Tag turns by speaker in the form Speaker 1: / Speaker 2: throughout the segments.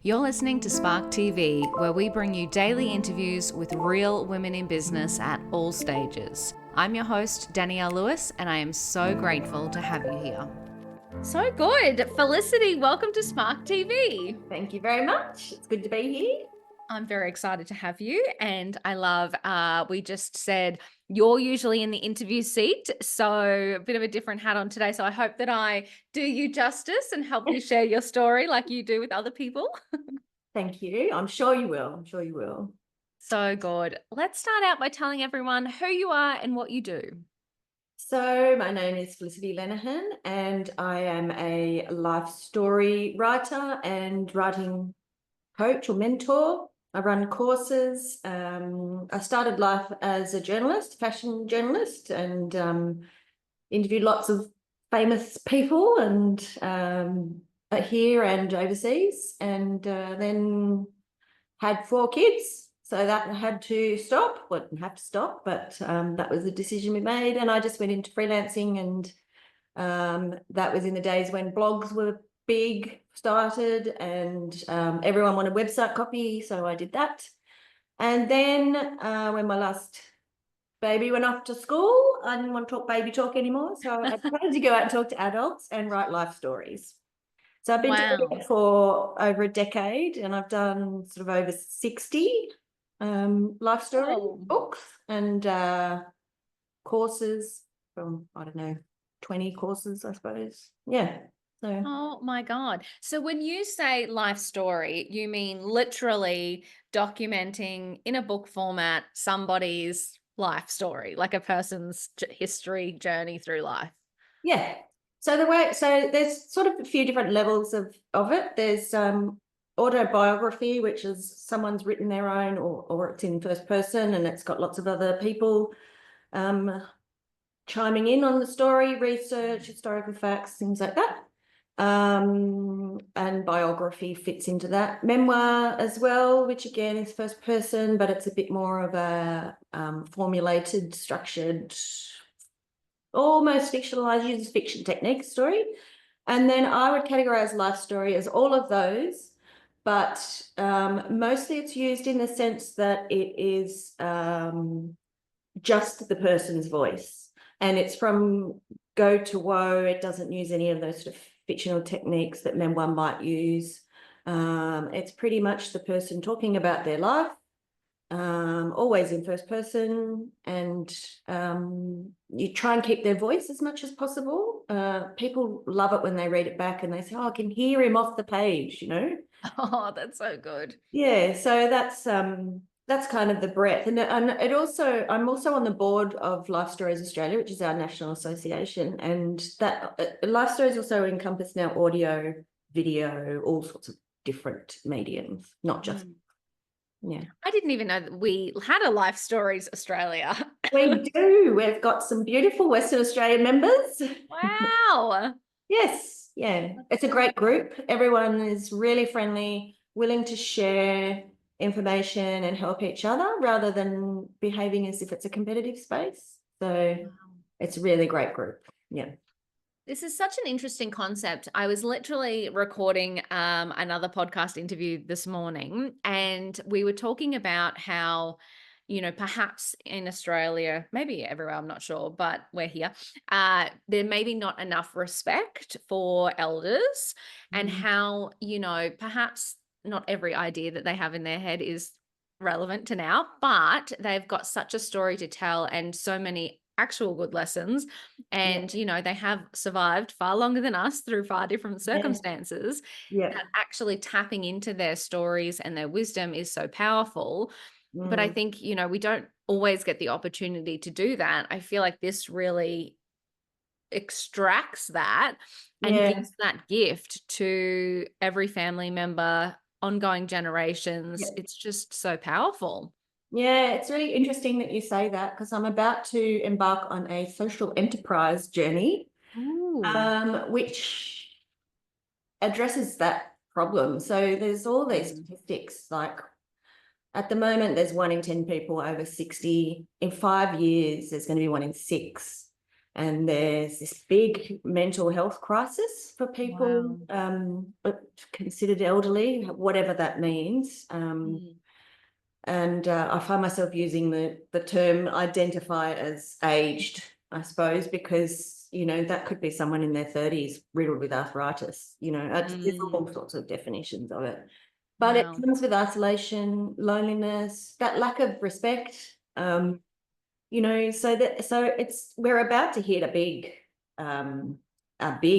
Speaker 1: You're listening to Spark TV, where we bring you daily interviews with real women in business at all stages. I'm your host, Danielle Lewis, and I am so grateful to have you here. So good. Felicity, welcome to Spark TV.
Speaker 2: Thank you very much. It's good to be here.
Speaker 1: I'm very excited to have you, and I love, we just said you're usually in the interview seat, so a bit of a different hat on today. So I hope that I do you justice and help you share your story like you do with other people.
Speaker 2: Thank you. I'm sure you will. I'm sure you will.
Speaker 1: So good. Let's start out by telling everyone who you are and what you do.
Speaker 2: So my name is Felicity Lenehan, and I am a life story writer and writing coach or mentor. I run courses. I started life as a journalist, fashion journalist, and interviewed lots of famous people and here and overseas, and then had 4 kids. So that had to stop. Well, didn't have to stop, but that was a decision we made. And I just went into freelancing, and that was in the days when blogs were big, started, and everyone wanted website copy. So I did that. And then when my last baby went off to school, I didn't want to talk baby talk anymore. So I decided to go out and talk to adults and write life stories. So I've been doing it for over a decade, and I've done sort of over 60 life story books and courses from, I don't know, 20 courses, I suppose. Yeah. So.
Speaker 1: Oh my God. So when you say life story, you mean literally documenting in a book format somebody's life story, like a person's history journey through life.
Speaker 2: Yeah. So there's sort of a few different levels of it. There's autobiography, which is someone's written their own, or it's in first person, and it's got lots of other people chiming in on the story, research, historical facts, things like that. And biography fits into that. Memoir as well, which again is first person, but it's a bit more of a formulated, structured, almost fictionalized, uses fiction technique story. And then I would categorize life story as all of those, but mostly it's used in the sense that it is just the person's voice, and it's from go to woe. It doesn't use any of those sort of fictional techniques that memoir might use. It's pretty much the person talking about their life, always in first person, and you try and keep their voice as much as possible. People love it when they read it back and they say, oh, I can hear him off the page, you know?
Speaker 1: Oh, that's so good.
Speaker 2: Yeah, so that's kind of the breadth. And it also, I'm also on the board of Life Stories Australia, which is our national association, and that Life Stories also encompass now audio, video, all sorts of different mediums, not just yeah.
Speaker 1: I didn't even know that we had a Life Stories Australia.
Speaker 2: We do. We've got some beautiful Western Australian members.
Speaker 1: Wow.
Speaker 2: Yes, yeah. It's a great group. Everyone is really friendly, willing to share information and help each other rather than behaving as if it's a competitive space. So it's a really great group. Yeah.
Speaker 1: This is such an interesting concept. I was literally recording another podcast interview this morning, and we were talking about how, you know, perhaps in Australia, maybe everywhere, I'm not sure, but we're here, there may be not enough respect for elders, and how, you know, perhaps not every idea that they have in their head is relevant to now, but they've got such a story to tell and so many actual good lessons, and you know, they have survived far longer than us through far different circumstances.
Speaker 2: Yeah.
Speaker 1: That actually tapping into their stories and their wisdom is so powerful. But I think, you know, we don't always get the opportunity to do that. I feel like this really extracts that and gives that gift to every family member, ongoing generations. It's just so powerful.
Speaker 2: Yeah, it's really interesting that you say that, because I'm about to embark on a social enterprise journey, which addresses that problem. So there's all these statistics, like at the moment, there's 1 in 10 people over 60. In 5 years, there's going to be 1 in 6. and there's this big mental health crisis for people
Speaker 1: Wow.
Speaker 2: considered elderly, whatever that means.
Speaker 1: Mm.
Speaker 2: And I find myself using the term identify as aged, I suppose, because, you know, that could be someone in their 30s riddled with arthritis. You know, there's
Speaker 1: Mm.
Speaker 2: all sorts of definitions of it. But it
Speaker 1: Wow.
Speaker 2: comes with isolation, loneliness, that lack of respect. You know, so it's we're about to hit a big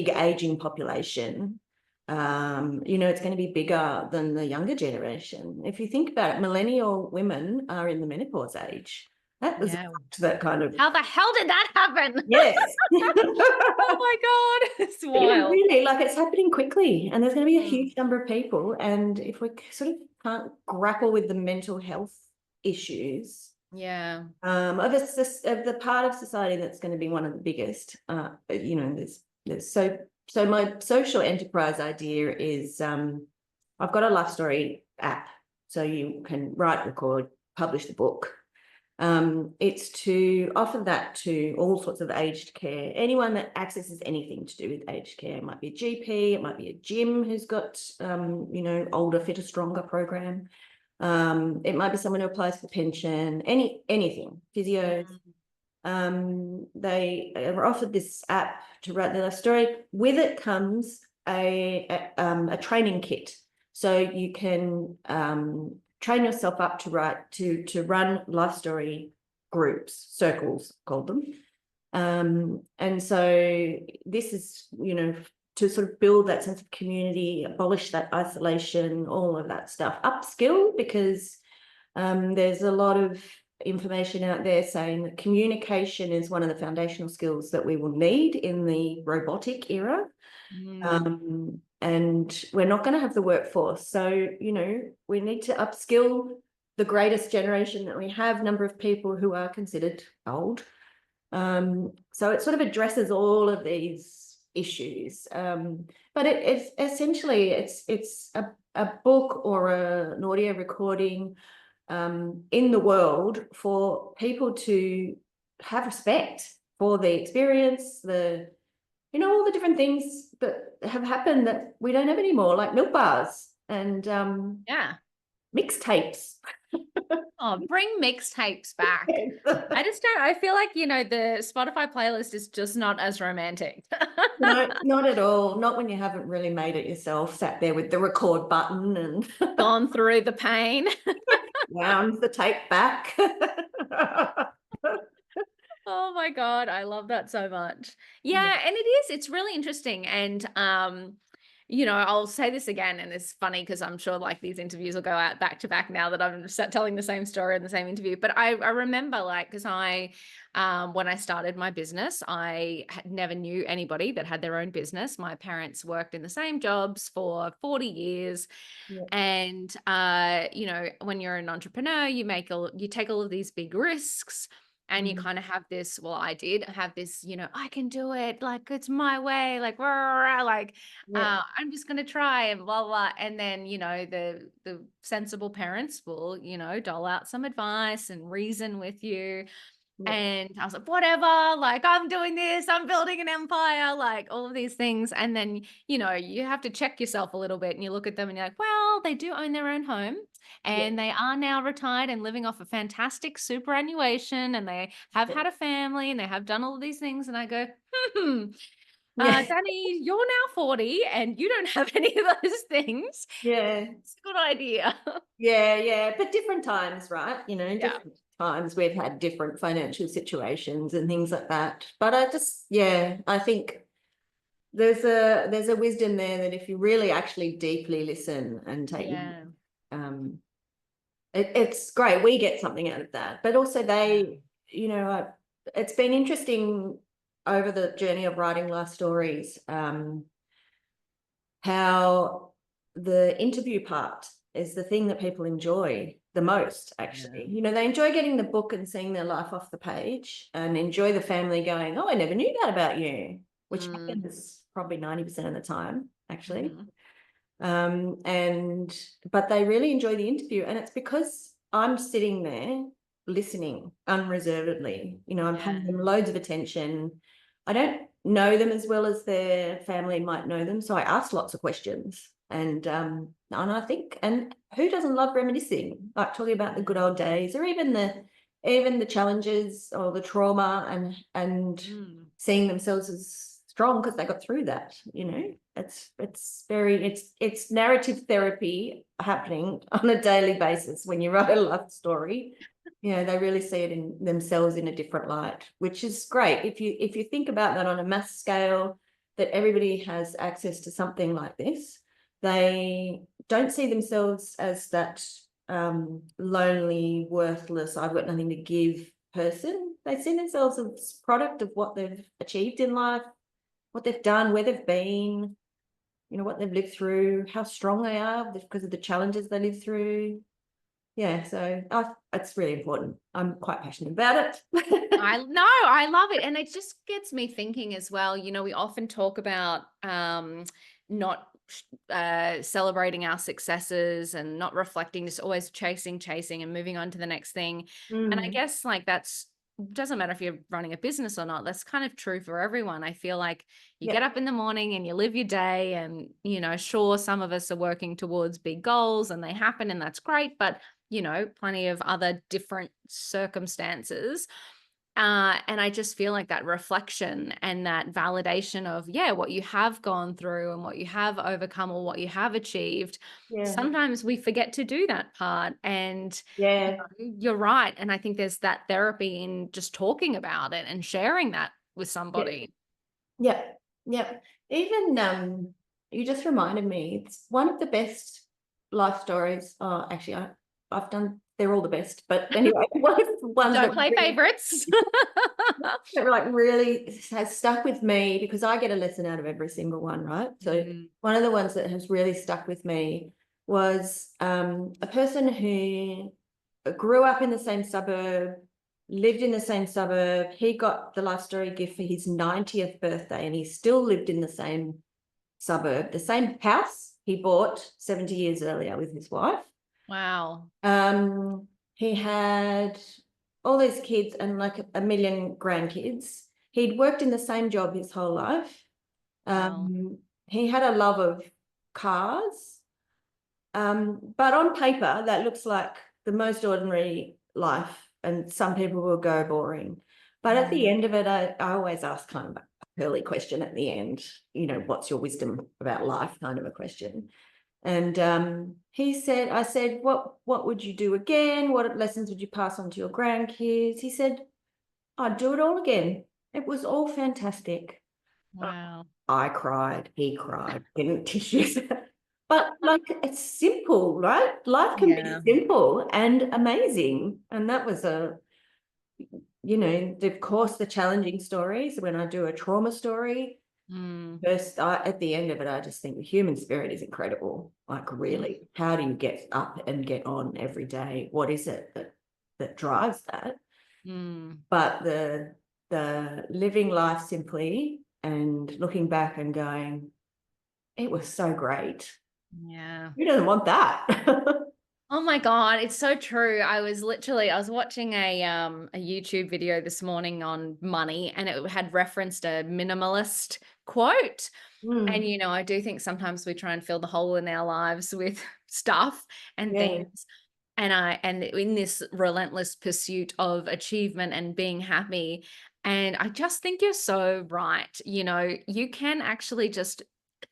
Speaker 2: aging population. You know, it's going to be bigger than the younger generation. If you think about it, millennial women are in the menopause age. That was
Speaker 1: Yeah.
Speaker 2: that kind of,
Speaker 1: How the hell did that happen?
Speaker 2: yes.
Speaker 1: Oh my God. It's
Speaker 2: Yeah,
Speaker 1: wild.
Speaker 2: really, like it's happening quickly, and there's going to be a
Speaker 1: Mm.
Speaker 2: huge number of people. And if we sort of can't grapple with the mental health issues
Speaker 1: Yeah.
Speaker 2: of the part of society that's going to be one of the biggest, you know, there's so my social enterprise idea is I've got a life story app, so you can write, record, publish the book. It's to offer that to all sorts of aged care, anyone that accesses anything to do with aged care. It might be a GP, it might be a gym who's got you know, older, fitter, stronger program. It might be someone who applies for pension, anything, physios.
Speaker 1: Mm.
Speaker 2: They are offered this app to write their life story. With it comes a training kit, so you can train yourself up to run life story groups, circles, called them. And so this is, you know, to sort of build that sense of community, abolish that isolation, all of that stuff, upskill, because there's a lot of information out there saying that communication is one of the foundational skills that we will need in the robotic era.
Speaker 1: Mm.
Speaker 2: And we're not going to have the workforce. So, you know, we need to upskill the greatest generation that we have, number of people who are considered old. So it sort of addresses all of these issues. But it's essentially it's a book or an audio recording in the world for people to have respect for the experience, you know, all the different things that have happened that we don't have anymore, like milk bars and
Speaker 1: Yeah.
Speaker 2: mixtapes.
Speaker 1: Oh, bring mixtapes back. I just don't, I feel like, you know, the Spotify playlist is just not as romantic.
Speaker 2: No, not at all. Not when you haven't really made it yourself, sat there with the record button and
Speaker 1: Gone through the pain.
Speaker 2: wound the tape back.
Speaker 1: Oh my God, I love that so much.
Speaker 2: Yeah.
Speaker 1: Yeah, and it's really interesting. And you know, I'll say this again, and it's funny because I'm sure like these interviews will go out back to back now that I'm telling the same story in the same interview. But I remember like because when I started my business, I never knew anybody that had their own business. My parents worked in the same jobs for 40 years.
Speaker 2: Yeah.
Speaker 1: And you know, when you're an entrepreneur, you take all of these big risks, and you
Speaker 2: Mm.
Speaker 1: kind of have this, well, I did have this, you know, I can do it, like it's my way, like rah, rah, rah, like
Speaker 2: Yeah.
Speaker 1: I'm just gonna try and blah blah. And then, you know, the sensible parents will, you know, dole out some advice and reason with you.
Speaker 2: Yeah.
Speaker 1: And I was like, whatever, like I'm doing this, I'm building an empire, like all of these things. And then, you know, you have to check yourself a little bit and you look at them and you're like, well, they do own their own home
Speaker 2: Yeah.
Speaker 1: and they are now retired and living off a fantastic superannuation and they have had a family and they have done all of these things. And I go, hmm,
Speaker 2: Yeah.
Speaker 1: Danny, you're now 40 and you don't have any of those things.
Speaker 2: Yeah.
Speaker 1: It's a good idea.
Speaker 2: Yeah. Yeah. But different times, right? You know,
Speaker 1: Yeah.
Speaker 2: different times we've had different financial situations and things like that. But yeah, I think there's a wisdom there that if you really actually deeply listen and take,
Speaker 1: Yeah.
Speaker 2: um, it's great. We get something out of that, but also
Speaker 1: Yeah.
Speaker 2: they, you know, it's been interesting over the journey of writing life stories, how the interview part is the thing that people enjoy the most,
Speaker 1: Yeah.
Speaker 2: actually. You know, they enjoy getting the book and seeing their life off the page and enjoy the family going, oh, I never knew that about you, which
Speaker 1: Mm.
Speaker 2: happens probably 90% of the time, actually.
Speaker 1: Mhm.
Speaker 2: And but they really enjoy the interview, and it's because I'm sitting there listening unreservedly. You know, I'm
Speaker 1: Yeah.
Speaker 2: paying them loads of attention. I don't know them as well as their family might know them, so I asked lots of questions. And I think, and who doesn't love reminiscing, like talking about the good old days, or even the challenges or the trauma, and
Speaker 1: Mm.
Speaker 2: seeing themselves as strong because they got through that. It's narrative therapy happening on a daily basis when you write a life story. They really see it in themselves in a different light, which is great. If you think about that on a mass scale, that everybody has access to something like this, they don't see themselves as that lonely, worthless, I've got nothing to give person. They see themselves as product of what they've achieved in life, what they've done, where they've been, what they've lived through, how strong they are because of the challenges they live through. Yeah, so it's really important. I'm quite passionate about it.
Speaker 1: I love it. And it just gets me thinking as well. We often talk about not celebrating our successes and not reflecting, just always chasing and moving on to the next thing. And I
Speaker 2: Mm,
Speaker 1: guess like that's doesn't matter if you're running a business or not. That's kind of true for everyone. I feel like you get
Speaker 2: yeah,
Speaker 1: up in the morning and you live your day, and sure, some of us are working towards big goals and they happen, and that's great, but plenty of other different circumstances. And I just feel like that reflection and that validation of, yeah, what you have gone through and what you have overcome or what you have achieved.
Speaker 2: yeah,
Speaker 1: Sometimes we forget to do that part. And
Speaker 2: yeah,
Speaker 1: you're right. And I think there's that therapy in just talking about it and sharing that with
Speaker 2: yeah,
Speaker 1: somebody.
Speaker 2: yeah, yeah. Even you just reminded me, it's one of the best life stories. Oh, actually, I've done, they're all the best, but anyway, one of the ones
Speaker 1: Don't play favorites.
Speaker 2: that like really has stuck with me, because I get a lesson out of every single one, right? So
Speaker 1: Mm,
Speaker 2: one of the ones that has really stuck with me was a person who grew up in the same suburb, lived in the same suburb. He got the life story gift for his 90th birthday, and he still lived in the same suburb, the same house he bought 70 years earlier with his wife.
Speaker 1: wow.
Speaker 2: He had all these kids and like a million grandkids. He'd worked in the same job his whole life.
Speaker 1: Wow.
Speaker 2: He had a love of cars. But on paper, that looks like the most ordinary life, and some people will go boring. But at the
Speaker 1: Mm,
Speaker 2: end of it, I always ask kind of a curly question at the end, what's your wisdom about life, kind of a question. And I said, what would you do again? What lessons would you pass on to your grandkids? He said, I'd do it all again. It was all fantastic.
Speaker 1: wow.
Speaker 2: I cried, he cried, getting tissues. But like, it's simple, right? Life can be
Speaker 1: Yeah.
Speaker 2: simple and amazing. And that was of course, the challenging stories. When I do a trauma story,
Speaker 1: Mm,
Speaker 2: first, at the end of it, I just think the human spirit is incredible. Like,
Speaker 1: mm,
Speaker 2: really, how do you get up and get on every day? What is it that drives that?
Speaker 1: mm.
Speaker 2: But the living life simply and looking back and going, it was so great.
Speaker 1: Yeah.
Speaker 2: Who doesn't want that?
Speaker 1: Oh my God, it's so true. I was watching a YouTube video this morning on money, and it had referenced a minimalist quote. And
Speaker 2: Mm,
Speaker 1: I do think sometimes we try and fill the hole in our lives with stuff and
Speaker 2: yeah,
Speaker 1: things. And in this relentless pursuit of achievement and being happy. And I just think you're so right. You can actually just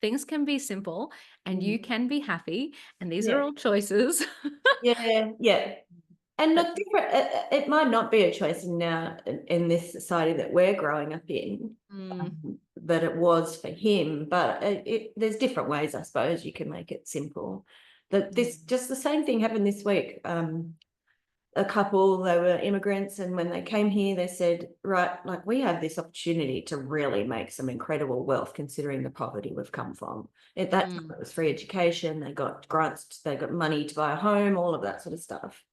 Speaker 1: things can be simple and you
Speaker 2: mm,
Speaker 1: can be happy. And these are
Speaker 2: yeah,
Speaker 1: all choices.
Speaker 2: yeah, yeah. And
Speaker 1: But
Speaker 2: look, different. It might not be a choice now in this society that we're growing up in,
Speaker 1: mm,
Speaker 2: but it was for him. But there's different ways, I suppose, you can make it simple. This
Speaker 1: mm,
Speaker 2: just the same thing happened this week. A couple, they were immigrants, and when they came here, they said, right, like, we have this opportunity to really make some incredible wealth considering the poverty we've come from. At that time,
Speaker 1: mm,
Speaker 2: it was free education, they got grants, they got money to buy a home, all of that sort of stuff,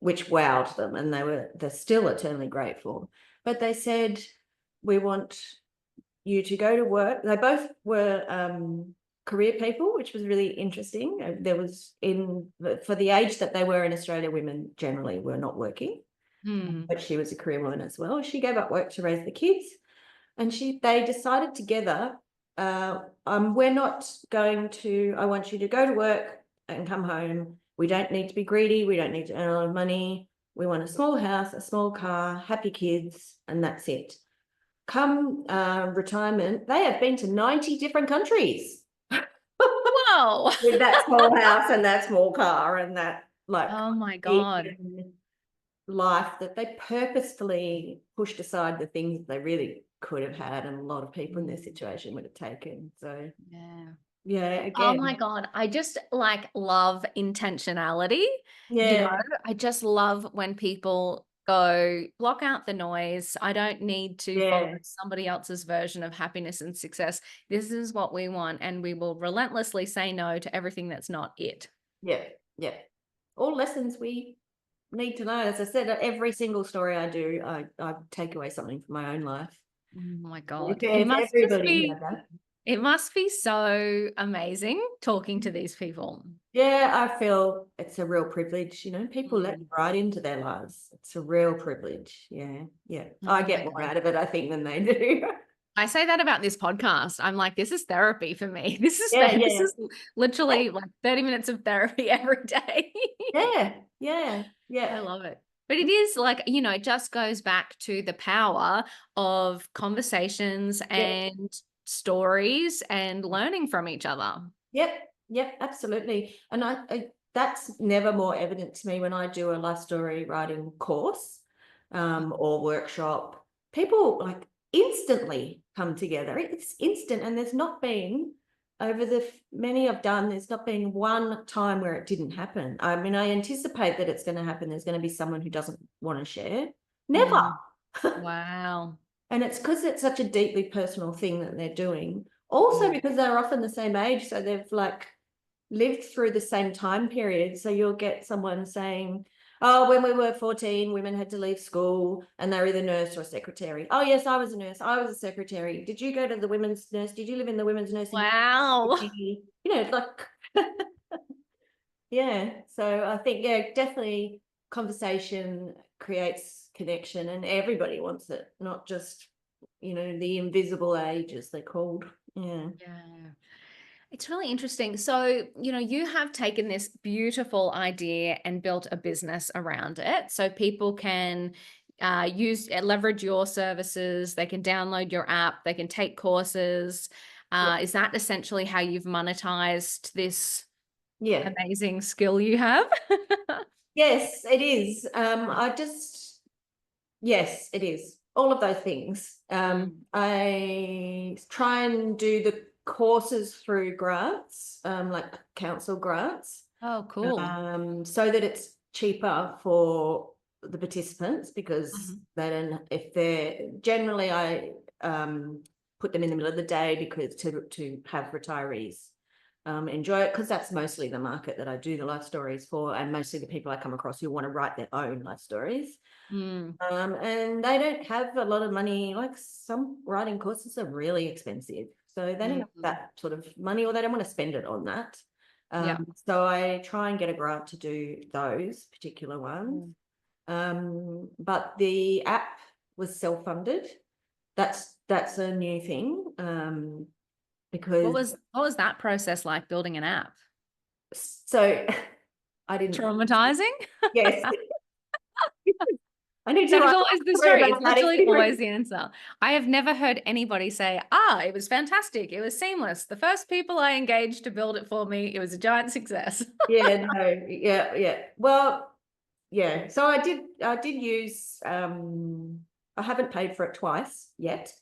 Speaker 2: which wowed them, and they're still eternally grateful. But they said, we want you to go to work. They both were career people, which was really interesting. There was for the age that they were in Australia, women generally were not working,
Speaker 1: mm,
Speaker 2: but she was a career woman as well. She gave up work to raise the kids. And they decided together, we're not going to, I want you to go to work and come home. We don't need to be greedy. We don't need to earn a lot of money. We want a small house, a small car, happy kids, and that's it. Come retirement, they have been to 90 different countries
Speaker 1: Whoa.
Speaker 2: with that small house and that small car and that like
Speaker 1: Oh my God.
Speaker 2: life, that they purposefully pushed aside the things they really could have had, and a lot of people in their situation would have taken. So
Speaker 1: Yeah.
Speaker 2: yeah,
Speaker 1: Oh
Speaker 2: again,
Speaker 1: my God. I just like love intentionality. You know,
Speaker 2: yeah,
Speaker 1: I just love when people go block out the noise. I don't need to follow
Speaker 2: yeah,
Speaker 1: somebody else's version of happiness and success. This is what we want. And we will relentlessly say no to everything that's not it.
Speaker 2: yeah, yeah. All lessons we need to know. As I said, every single story I do, I take away something from my own life.
Speaker 1: Oh my God.
Speaker 2: If everybody had that.
Speaker 1: It must be so amazing talking to these people.
Speaker 2: Yeah, I feel it's a real privilege. People let me
Speaker 1: Mm.
Speaker 2: right into their lives. It's a real privilege. Yeah, yeah. I
Speaker 1: Oh my
Speaker 2: get more
Speaker 1: God.
Speaker 2: out of it, I think, than they do.
Speaker 1: I say that about this podcast. I'm like, this is therapy for me.
Speaker 2: Yeah,
Speaker 1: This
Speaker 2: yeah,
Speaker 1: is literally like 30 minutes of therapy every day.
Speaker 2: yeah, yeah,
Speaker 1: I
Speaker 2: yeah,
Speaker 1: love it. But it is like, it just goes back to the power of conversations
Speaker 2: yeah.
Speaker 1: and stories and learning from each other.
Speaker 2: Yep, yep, absolutely. And that's never more evident to me when I do a life story writing course or workshop. People like instantly come together. It's instant, and there's not been over the many I've done. There's not been one time where it didn't happen. I mean, I anticipate that it's going to happen. There's going to be someone who doesn't want to share. Never.
Speaker 1: Mm. Wow.
Speaker 2: And it's because it's such a deeply personal thing that they're doing. Also,
Speaker 1: Mm.
Speaker 2: because they're often the same age, so they've like lived through the same time period. So you'll get someone saying, "Oh, when we were 14, women had to leave school and they were either nurse or secretary." "Oh, yes, I was a nurse. I was a secretary. Did you go to the women's nurse? Did you live in the women's nursing
Speaker 1: Wow.
Speaker 2: community?" Like, yeah. So I think, yeah, definitely conversation creates connection, and everybody wants it, not just, the invisible age, as they're called. Yeah.
Speaker 1: Yeah. It's really interesting. So, you have taken this beautiful idea and built a business around it. So people can leverage your services, they can download your app, they can take courses.
Speaker 2: Yeah.
Speaker 1: Is that essentially how you've monetized this
Speaker 2: Yeah.
Speaker 1: amazing skill you have?
Speaker 2: Yes, it is. Yes, it is. All of those things.
Speaker 1: Mm.
Speaker 2: I try and do the courses through grants, like council grants,
Speaker 1: Oh, cool.
Speaker 2: so that it's cheaper for the participants, because
Speaker 1: Mhm.
Speaker 2: they don't, if they're generally, I put them in the middle of the day because to have retirees enjoy it, because that's mostly the market that I do the life stories for, and mostly the people I come across who want to write their own life stories.
Speaker 1: Mm.
Speaker 2: And they don't have a lot of money. Like, some writing courses are really expensive, so they don't have
Speaker 1: Mm.
Speaker 2: that sort of money, or they don't want to spend it on that.
Speaker 1: Yeah.
Speaker 2: So I try and get a grant to do those particular ones.
Speaker 1: Mm.
Speaker 2: But the app was self-funded. That's a new thing, because
Speaker 1: What was that process like building an app?
Speaker 2: so I didn't.
Speaker 1: Traumatizing?
Speaker 2: Yes, I need to
Speaker 1: That is
Speaker 2: write
Speaker 1: always the
Speaker 2: through
Speaker 1: story. It's
Speaker 2: about that
Speaker 1: literally always
Speaker 2: experience.
Speaker 1: the answer. I have never heard anybody say, it was fantastic. It was seamless. The first people I engaged to build it for me, it was a giant success.
Speaker 2: Yeah, no, yeah, yeah. Well, yeah. So I did use I haven't paid for it twice yet.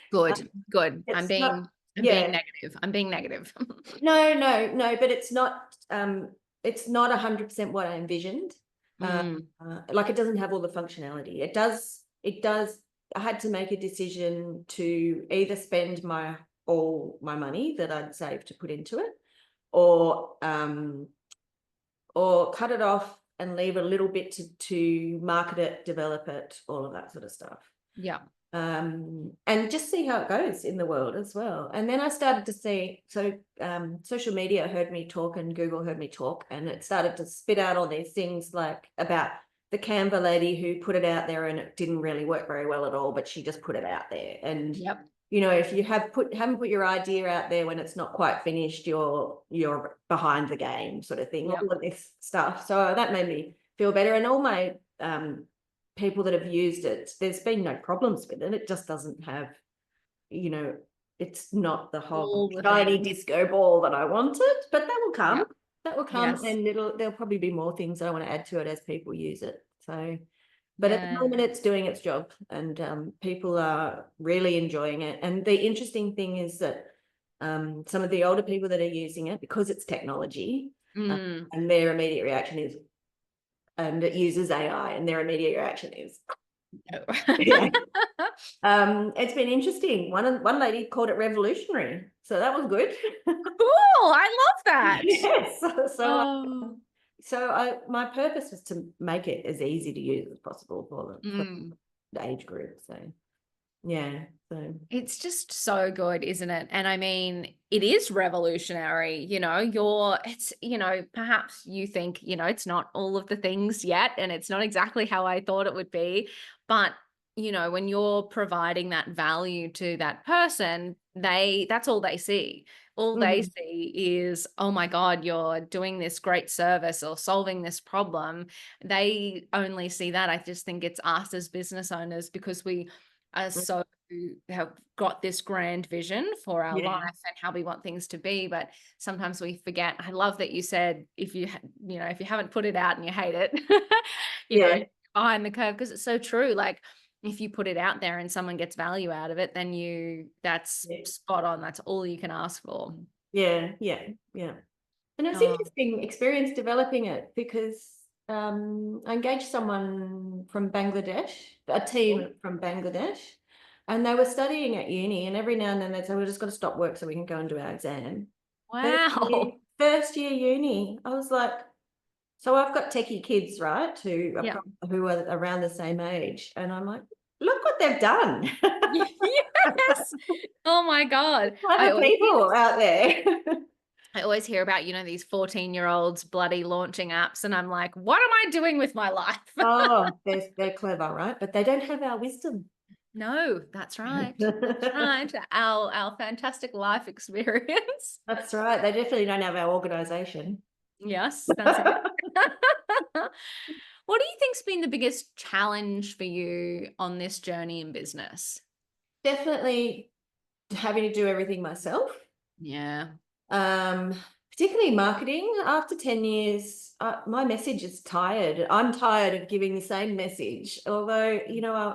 Speaker 1: Good, good.
Speaker 2: It's not,
Speaker 1: I'm being
Speaker 2: yeah.
Speaker 1: negative. I'm being negative.
Speaker 2: No, no, no, but it's not 100% what I envisioned.
Speaker 1: Mm,
Speaker 2: Like, it doesn't have all the functionality. It does. I had to make a decision to either spend all my money that I'd saved to put into it, or cut it off and leave a little bit to market it, develop it, all of that sort of stuff.
Speaker 1: yeah.
Speaker 2: And just see how it goes in the world as well. And then I started to see, so social media heard me talk and Google heard me talk, and it started to spit out all these things like about the Canva lady who put it out there and it didn't really work very well at all, but she just put it out there. And
Speaker 1: Yep.
Speaker 2: if you haven't put your idea out there when it's not quite finished, you're behind the game, sort of thing.
Speaker 1: Yep.
Speaker 2: All of this stuff. So that made me feel better. And all my people that have used it, there's been no problems with it. It just doesn't have, it's not the whole
Speaker 1: All the
Speaker 2: shiny
Speaker 1: things.
Speaker 2: disco ball that I wanted, but that will come.
Speaker 1: Yep.
Speaker 2: That will come,
Speaker 1: Yes.
Speaker 2: and there'll probably be more things that I want to add to it as people use it. So, but at the
Speaker 1: Yeah.
Speaker 2: moment, it's doing its job, and people are really enjoying it. And the interesting thing is that some of the older people that are using it, because it's technology, and their immediate reaction is, and it uses AI, and their immediate reaction is,
Speaker 1: No.
Speaker 2: yeah. It's been interesting. One lady called it revolutionary, so that was good.
Speaker 1: Cool. I love that.
Speaker 2: Yes.
Speaker 1: Oh.
Speaker 2: My purpose was to make it as easy to use as possible for the age group. So yeah. So
Speaker 1: It's just so good, isn't it? And I mean, it is revolutionary, perhaps you think, it's not all of the things yet, and it's not exactly how I thought it would be. But, when you're providing that value to that person, that's all they see. All they see is, oh my God, you're doing this great service or solving this problem. They only see that. I just think it's us as business owners, because we are so have got this grand vision for our
Speaker 2: yeah,
Speaker 1: life and how we want things to be, but sometimes we forget. I love that you said, if you haven't put it out and you hate it,
Speaker 2: yeah,
Speaker 1: behind the curve, because it's so true. Like, if you put it out there and someone gets value out of it, then that's
Speaker 2: yeah,
Speaker 1: spot on. That's all you can ask for.
Speaker 2: yeah, yeah, yeah. And it's
Speaker 1: Oh,
Speaker 2: interesting experience developing it, because I engaged someone from Bangladesh, a team from Bangladesh, and they were studying at uni, and every now and then they'd say, we're just going to stop work so we can go and do our exam.
Speaker 1: wow.
Speaker 2: First year uni, I was like, so I've got techie kids, right,
Speaker 1: Yeah.
Speaker 2: who are around the same age, and I'm like, look what they've done.
Speaker 1: Yes. Oh my God.
Speaker 2: Clever people out there.
Speaker 1: I always hear about, these 14-year-olds bloody launching apps, and I'm like, what am I doing with my life?
Speaker 2: Oh, they're clever, right? But they don't have our wisdom.
Speaker 1: No, that's right. That's right. Our fantastic life experience.
Speaker 2: That's right. They definitely don't have our organisation.
Speaker 1: Yes, that's it. What do you think's been the biggest challenge for you on this journey in business?
Speaker 2: Definitely having to do everything myself.
Speaker 1: Yeah.
Speaker 2: Um, Particularly marketing. After 10 years, my message is tired. I'm tired of giving the same message. Although,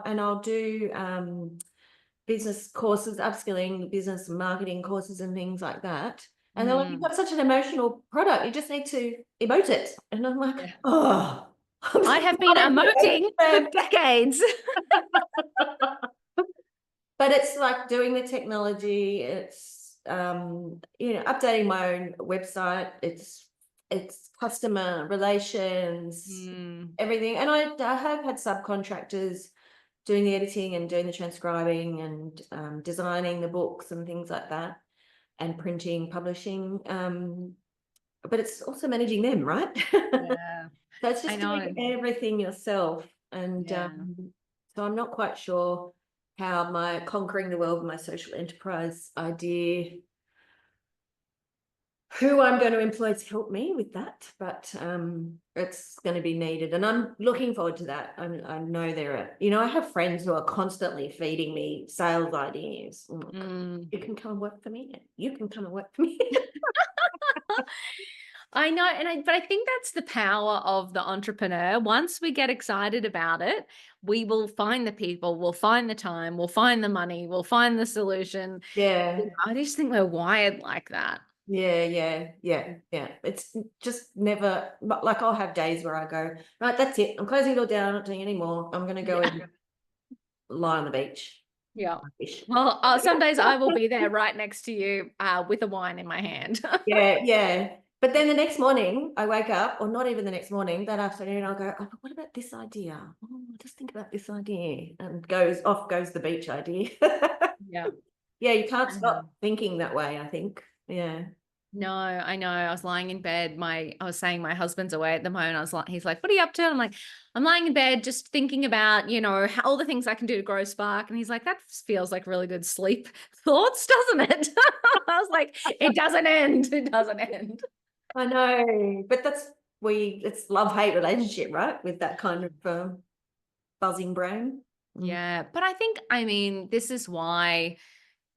Speaker 2: I'll do business courses, upskilling, business marketing courses and things like that. And they're like, you've
Speaker 1: Mm.
Speaker 2: got such an emotional product, you just need to emote it. And I'm like,
Speaker 1: Yeah.
Speaker 2: oh,
Speaker 1: I have been emoting for decades.
Speaker 2: but it's like doing the technology, it's updating my own website, it's customer relations,
Speaker 1: Mm.
Speaker 2: everything. And I have had subcontractors doing the editing and doing the transcribing and designing the books and things like that, and printing, publishing. But it's also managing them, right?
Speaker 1: Yeah,
Speaker 2: So it's
Speaker 1: I
Speaker 2: just doing
Speaker 1: know.
Speaker 2: everything yourself. And
Speaker 1: Yeah.
Speaker 2: so I'm not quite sure how my conquering the world, my social enterprise idea, who I'm going to employ to help me with that, but it's going to be needed, and I'm looking forward to that. I know there are, I have friends who are constantly feeding me sales ideas.
Speaker 1: Mm.
Speaker 2: You can come and work for me. You can come and work for me.
Speaker 1: I know, but I think that's the power of the entrepreneur. Once we get excited about it, we will find the people, we'll find the time, we'll find the money, we'll find the solution.
Speaker 2: Yeah.
Speaker 1: I just think we're wired like that.
Speaker 2: Yeah. It's just never like, I'll have days where I go, right, that's it. I'm closing the door down. I'm not doing any more. I'm going to go
Speaker 1: Yeah.
Speaker 2: and lie on the beach.
Speaker 1: Yeah.
Speaker 2: Fish.
Speaker 1: Well, some days I will be there right next to you with a wine in my hand.
Speaker 2: Yeah. But then the next morning I wake up, or not even the next morning, that afternoon I'll go, oh, but what about this idea? Oh, just think about this idea. And off goes the beach idea.
Speaker 1: Yeah.
Speaker 2: Yeah, you can't
Speaker 1: I know.
Speaker 2: stop thinking that way, I think. Yeah.
Speaker 1: No, I know. I was lying in bed. I was saying my husband's away at the moment. He's like, "What are you up to?" And I'm like, "I'm lying in bed, just thinking about, all the things I can do to grow spark." And he's like, "That feels like really good sleep thoughts, doesn't it?" I was like, "It doesn't end. It doesn't end."
Speaker 2: I know, but it's love-hate relationship, right? With that kind of buzzing brain. Mm.
Speaker 1: Yeah, but I mean, this is why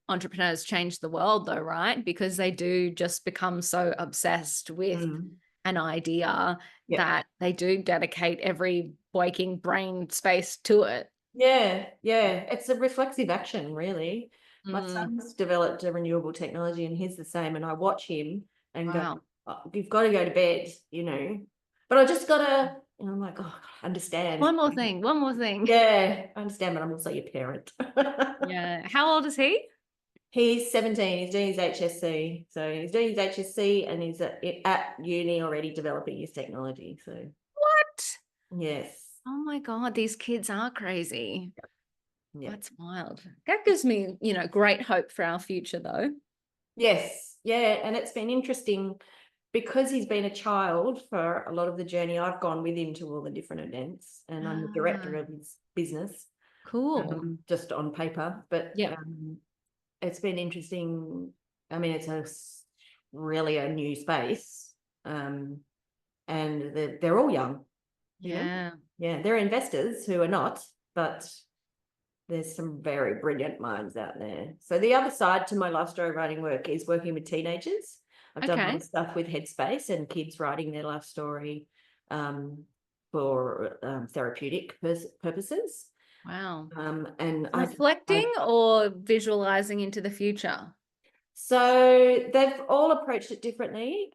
Speaker 1: entrepreneurs change the world though, right? Because they do just become so obsessed with
Speaker 2: Mm.
Speaker 1: an idea
Speaker 2: Yeah.
Speaker 1: that they do dedicate every waking brain space to it.
Speaker 2: Yeah, yeah. It's a reflexive action, really. My
Speaker 1: Mm,
Speaker 2: son's developed a renewable technology and he's the same. And I watch him and go,
Speaker 1: wow.
Speaker 2: "Oh, you've got to go to bed, you know. But I just gotta, and I'm like, oh, I understand.
Speaker 1: One more thing, one more thing.
Speaker 2: Yeah, I understand, but I'm also your parent.
Speaker 1: Yeah. How old is he?
Speaker 2: He's 17, he's doing his HSC. So he's doing his HSC and he's at uni already developing his technology. So
Speaker 1: What?
Speaker 2: yes.
Speaker 1: Oh my God, these kids are crazy.
Speaker 2: Yeah.
Speaker 1: That's wild. That gives me, great hope for our future though.
Speaker 2: Yes. Yeah. And it's been interesting because he's been a child for a lot of the journey. I've gone with him to all the different events and I'm the director
Speaker 1: Ah,
Speaker 2: of his business,
Speaker 1: cool.
Speaker 2: just on paper. But
Speaker 1: Yeah.
Speaker 2: it's been interesting. I mean, really a new space. And they're all young, you know.
Speaker 1: Yeah.
Speaker 2: Yeah, they're investors who are not, but there's some very brilliant minds out there. So the other side to my life story writing work is working with teenagers. I've done a lot of
Speaker 1: Okay.
Speaker 2: stuff with Headspace and kids writing their life story for therapeutic purposes.
Speaker 1: Wow.
Speaker 2: And
Speaker 1: Reflecting or visualizing into the future?
Speaker 2: so they've all approached it differently.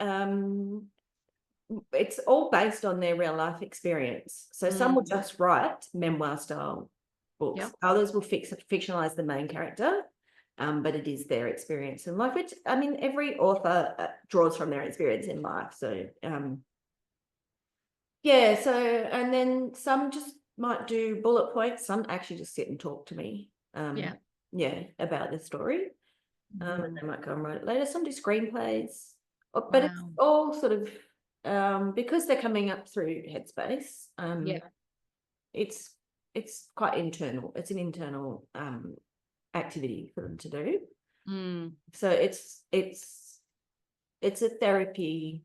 Speaker 2: It's all based on their real life experience. So some will
Speaker 1: Mm,
Speaker 2: just write memoir style books.
Speaker 1: yep.
Speaker 2: Others will fictionalize the main character, but it is their experience in life, which I mean, every author draws from their experience in life. So yeah, so and then some just might do bullet points. Some actually just sit and talk to me.
Speaker 1: Yeah.
Speaker 2: Yeah, about the story. And
Speaker 1: Mhm.
Speaker 2: they might go and write it later. Some do screenplays, but it's
Speaker 1: Wow.
Speaker 2: all sort of because they're coming up through Headspace.
Speaker 1: Yeah.
Speaker 2: It's quite internal. It's an internal activity for them to do.
Speaker 1: Mm,
Speaker 2: So it's a therapy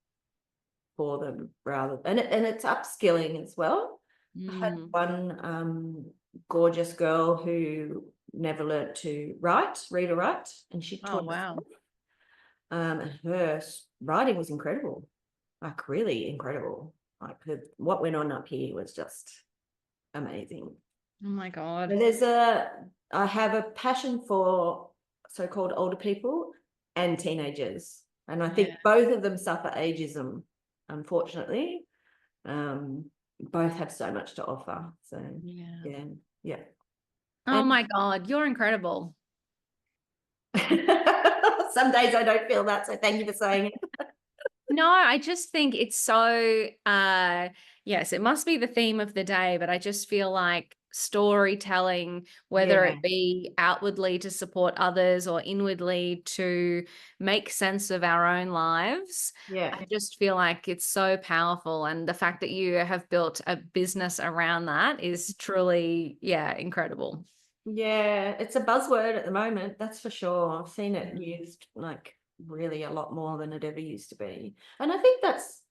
Speaker 2: for them rather and it's upskilling as well. I had
Speaker 1: mm.
Speaker 2: one gorgeous girl who never learnt to read or write, and she
Speaker 1: Oh,
Speaker 2: taught
Speaker 1: wow.
Speaker 2: herself. And her writing was incredible, like really incredible. Like what went on up here was just amazing.
Speaker 1: Oh my God.
Speaker 2: And I have a passion for so-called older people and teenagers. And I
Speaker 1: Yeah.
Speaker 2: think both of them suffer ageism, unfortunately. Both have so much to offer. So
Speaker 1: Yeah.
Speaker 2: yeah, yeah.
Speaker 1: Oh
Speaker 2: And
Speaker 1: my God. You're incredible.
Speaker 2: some days I don't feel that. So thank you for saying it.
Speaker 1: No, I just think it's so yes, it must be the theme of the day, but I just feel like storytelling, whether
Speaker 2: Yeah,
Speaker 1: it be outwardly to support others or inwardly to make sense of our own lives,
Speaker 2: yeah.
Speaker 1: I just feel like it's so powerful. And the fact that you have built a business around that is truly, yeah, incredible.
Speaker 2: Yeah, it's a buzzword at the moment, that's for sure. I've seen it
Speaker 1: Mm.
Speaker 2: used like really a lot more than it ever used to be. And I think that's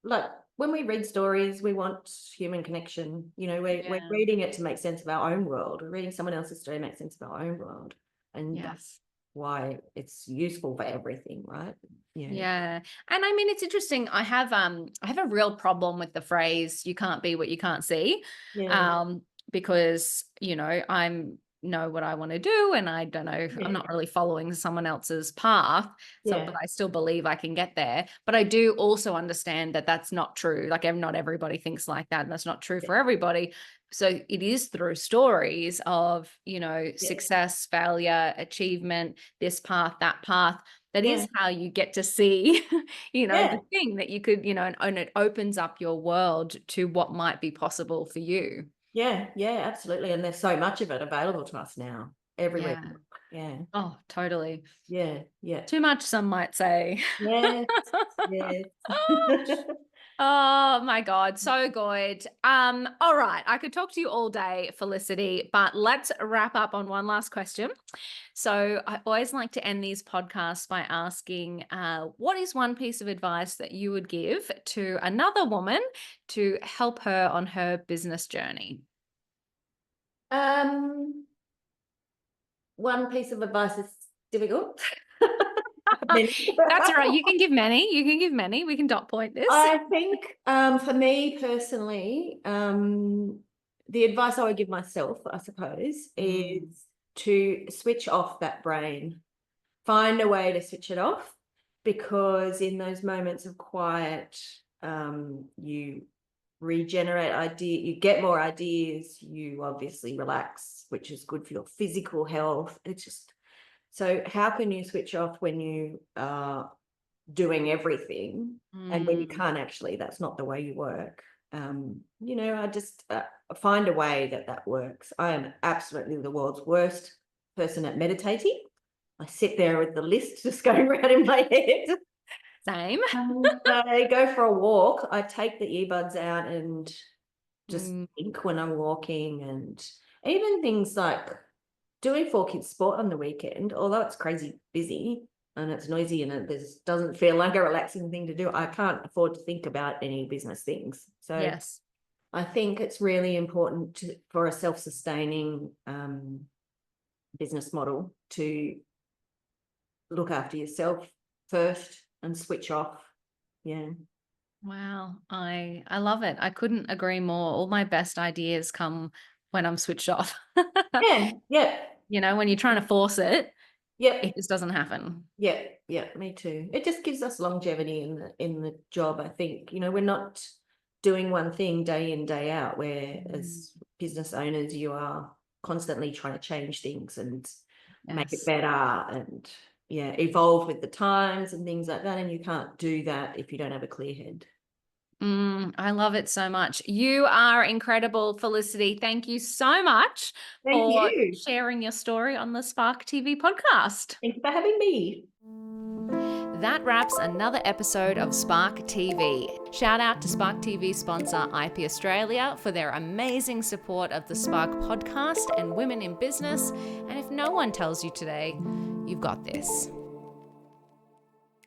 Speaker 2: like when we read stories, we want human connection. You know, we're
Speaker 1: Yeah.
Speaker 2: reading it to make sense of our own world. We're reading someone else's story to make sense of our own world. And
Speaker 1: Yes.
Speaker 2: that's why it's useful for everything, right? Yeah.
Speaker 1: Yeah. And I mean it's interesting. I have a real problem with the phrase you can't be what you can't see.
Speaker 2: Yeah.
Speaker 1: Um because, I'm know what I want to do and I don't know, I'm
Speaker 2: Yeah.
Speaker 1: not really following someone else's path. So but
Speaker 2: Yeah.
Speaker 1: I still believe I can get there. But I do also understand that that's not true. Like not everybody thinks like that and that's not true
Speaker 2: Yeah.
Speaker 1: for everybody. So it is through stories of,
Speaker 2: Yeah.
Speaker 1: success, failure, achievement, this path, that path that
Speaker 2: Yeah.
Speaker 1: is how you get to see,
Speaker 2: Yeah.
Speaker 1: the thing that you could, and it opens up your world to what might be possible for you.
Speaker 2: Yeah. Yeah. Absolutely. And there's so much of it available to us now everywhere.
Speaker 1: Yeah.
Speaker 2: Yeah.
Speaker 1: Oh, totally.
Speaker 2: Yeah. Yeah.
Speaker 1: Too much, some might say.
Speaker 2: Yes. Yes.
Speaker 1: Oh my God, so good. All right, I could talk to you all day, Felicity, but let's wrap up on one last question. So I always like to end these podcasts by asking, what is one piece of advice that you would give to another woman to help her on her business journey?
Speaker 2: Um, one piece of advice is difficult. Many.
Speaker 1: That's all right. You can give many. You can give many. We can dot point this.
Speaker 2: I think for me personally, the advice I would give myself, I suppose,
Speaker 1: Mm,
Speaker 2: is to switch off that brain. Find a way to switch it off, because in those moments of quiet, you regenerate idea, you get more ideas, you obviously relax, which is good for your physical health. It's just, so how can you switch off when you are doing everything, and when you
Speaker 1: mm,
Speaker 2: can't actually, that's not the way you work. I just find a way that works. I am absolutely the world's worst person at meditating. I sit there with the list just going around in my head.
Speaker 1: same.
Speaker 2: I go for a walk. I take the earbuds out and just
Speaker 1: Mm,
Speaker 2: think when I'm walking, and even things like doing 4 kids sport on the weekend, although it's crazy busy and it's noisy and it doesn't feel like a relaxing thing to do, I can't afford to think about any business things. So
Speaker 1: yes.
Speaker 2: I think it's really important for a self-sustaining business model to look after yourself first and switch off. Yeah.
Speaker 1: Wow. I love it. I couldn't agree more. All my best ideas come when I'm switched off.
Speaker 2: Yeah. Yep.
Speaker 1: When you're trying to force it, it
Speaker 2: Yep.
Speaker 1: just doesn't happen.
Speaker 2: Yeah, yeah, me too. It just gives us longevity in the job. I think, we're not doing one thing day in, day out, where
Speaker 1: Mm,
Speaker 2: as business owners, you are constantly trying to change things and make it
Speaker 1: yes.
Speaker 2: better, and yeah, evolve with the times and things like that. And you can't do that if you don't have a clear head.
Speaker 1: I love it so much. You are incredible, Felicity. Thank you so much
Speaker 2: Thank
Speaker 1: for
Speaker 2: you.
Speaker 1: sharing your story on the Spark TV podcast.
Speaker 2: Thank you for having me.
Speaker 1: That wraps another episode of Spark TV. Shout out to Spark TV sponsor IP Australia for their amazing support of the Spark podcast and women in business. And if no one tells you today, you've got this.